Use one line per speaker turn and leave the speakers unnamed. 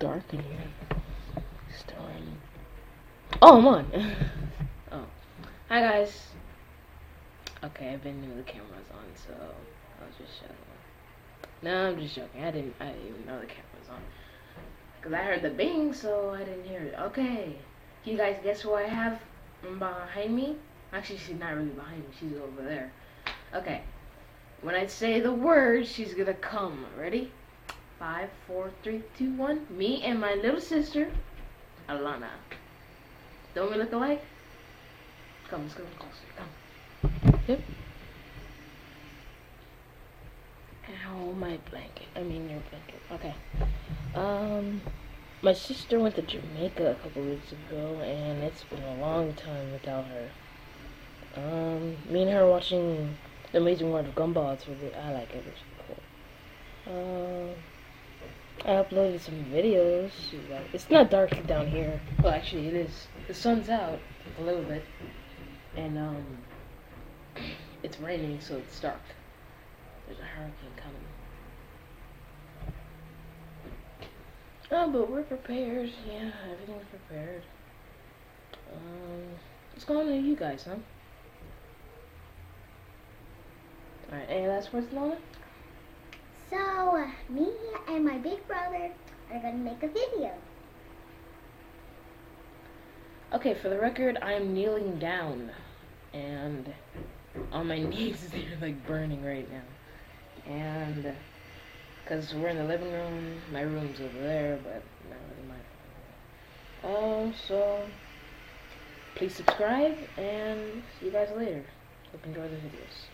dark in here. Starring. Oh, I'm on. Oh. Hi, guys. Okay, I've been knew the camera's on, so I was just joking. No, I'm just joking. I didn't even know the camera was on. Because I heard the bing, so I didn't hear it. Okay. You guys guess who I have behind me? Actually, she's not really behind me. She's over there. Okay. When I say the word, she's gonna come. Ready? 5, 4, 3, 2, 1. Me and my little sister, Alana. Don't we look alike? Come, let's go closer. Come. Yep. Ow, my blanket. I mean your blanket. Okay. My sister went to Jamaica a couple weeks ago, and it's been a long time without her. Me and her watching The Amazing World of Gumball. I like it. It's cool. I uploaded some videos. It's not dark down here. Well, actually, it is. The sun's out a little bit, and it's raining, so it's dark. There's a hurricane coming. Oh, but we're prepared. Yeah, everything's prepared. What's going on with you guys, huh? Alright, any last words, Lana?
So, me and my big brother are gonna make a video.
Okay, for the record, I am kneeling down, and on my knees, they're like burning right now. And because we're in the living room, my room's over there, but not really my. So please subscribe, and see you guys later. Hope you enjoy the videos.